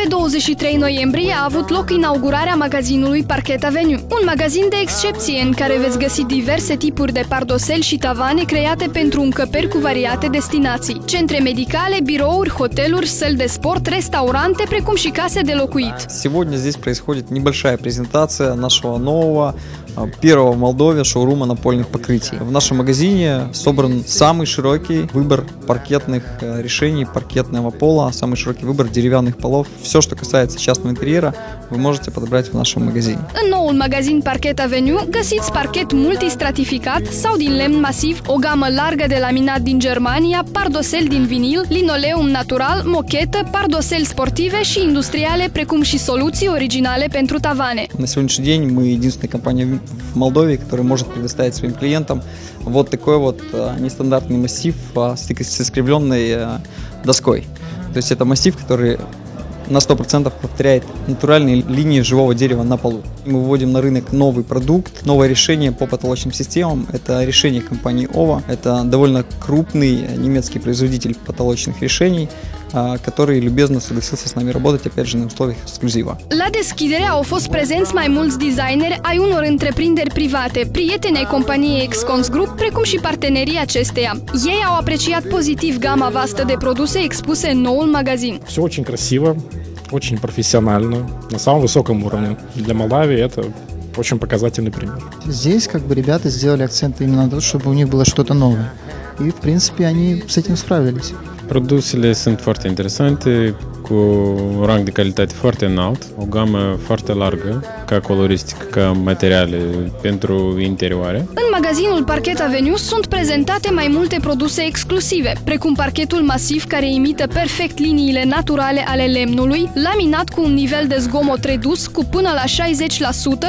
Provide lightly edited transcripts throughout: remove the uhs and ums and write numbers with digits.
Pe 23 noiembrie a avut loc inaugurarea magazinului Parket Avenue, un magazin de excepție în care veți găsi diverse tipuri de pardoseli și tavane create pentru încăperi cu variate destinații, centre medicale, birouri, hoteluri, săli de sport, restaurante, precum și case de locuit. Сегодня здесь происходит небольшая презентация нашего нового первого в Молдове шоурума напольных покрытий. В нашем магазине собран самый широкий выбор паркетных решений, паркетного пола, самый широкий выбор деревянных полов. Все, что касается частного интерьера, вы можете подобрать в нашем магазине. În noul magazin Parket Avenue găsiți parchet multistratificat sau din lemn masiv, o gamă largă de laminat din Germania, pardosel din vinil, linoleum natural, mochetă, pardoseli sportive și industriale, precum și soluții originale pentru tavane. На сегодняшний день мы единственная компания в Молдове, которая может предоставить своим клиентам вот такой вот нестандартный массив с искривленной доской. То есть это массив, который на 100% повторяет натуральные линии живого дерева на полу. Мы выводим на рынок новый продукт, новое решение по потолочным системам. Это решение компании OVA. Это довольно крупный немецкий производитель потолочных решений, который любезно согласился с nami работать, опять же, на условиях эксклюзива. La deschidere au fost prezenți mai mulți designeri ai unor întreprinderi private, prieteni ai companiei Excons Group, precum și partenerii acesteia. Ei au apreciat pozitiv gama vastă de produse expuse în noul magazin. Все очень красиво, очень профессионально, на самом высоком уровне. Для Молдавии это очень показательный пример. Здесь как бы ребята сделали акцент именно на то, чтобы у них было что-то новое. И, в принципе, они с этим sправились. Produsele sunt foarte interesante, cu un rang de calitate foarte înalt, o gamă foarte largă, ca coloristică, ca materiale pentru interioare. În magazinul Parket Avenue sunt prezentate mai multe produse exclusive, precum parchetul masiv care imită perfect liniile naturale ale lemnului, laminat cu un nivel de zgomot redus cu până la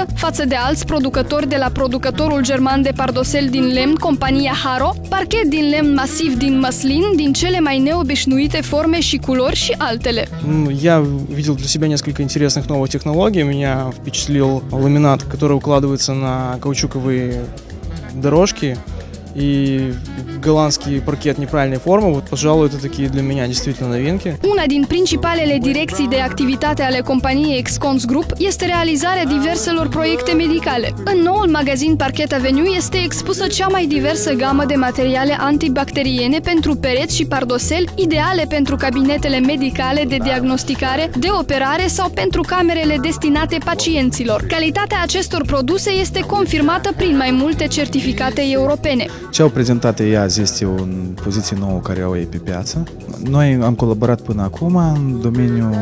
60% față de alți producători de la producătorul german de pardosel din lemn, compania Haro, parchet din lemn masiv din măslin, din cele mai необычные формы и culori și altele. Я видел для себя несколько интересных новых технологий. Меня впечатлил ламинат, который укладывается на каучуковые дорожки, и голландский паркет неправильной формы. Вот, пожалуй, это такие для меня действительно новинки. Una din principalele direcții de activitate ale companiei Excons Group este realizarea diverselor proiecte medicale. În noul magazin Parket Avenue este expusă cea mai diversă gamă de materiale antibacteriene pentru pereți și pardoseli, ideale pentru cabinetele medicale de diagnosticare, de operare sau pentru camerele destinate pacienților. Calitatea acestor produse este confirmată prin mai multe certificate europene. Ce au prezentat ei azi este o poziție nouă care au ei pe piață. Noi am colaborat până acum în domeniul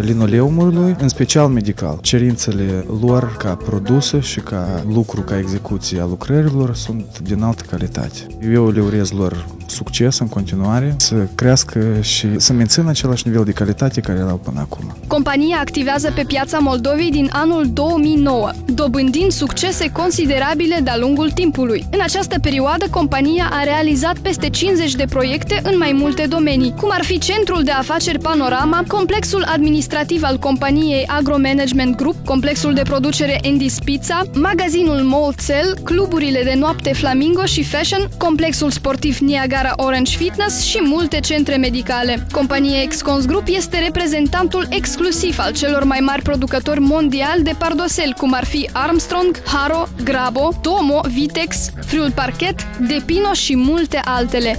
linoleumului, în special medical. Cerințele lor ca produse și ca lucru, ca execuție a lucrărilor sunt din altă calitate. Eu le urez lor succes în continuare, să crească și să mențină același nivel de calitate care l-au până acum. Compania activează pe piața Moldovei din anul 2009, dobândind succese considerabile de-a lungul timpului. În această perioadă, compania a realizat peste 50 de proiecte în mai multe domenii, cum ar fi centrul de afaceri Panorama, complexul administrativ al companiei Agro Management Group, complexul de producere Endis Pizza, magazinul Molcel, cluburile de noapte Flamingo și Fashion, complexul sportiv Niagara Orange Fitness și multe centre medicale. Compania Excons Group este reprezentantul exclusiv al celor mai mari producători mondiali de pardosel, cum ar fi Armstrong, Haro, Grabo, Tomo, Vitex, Friul Parket, Depino și multe altele.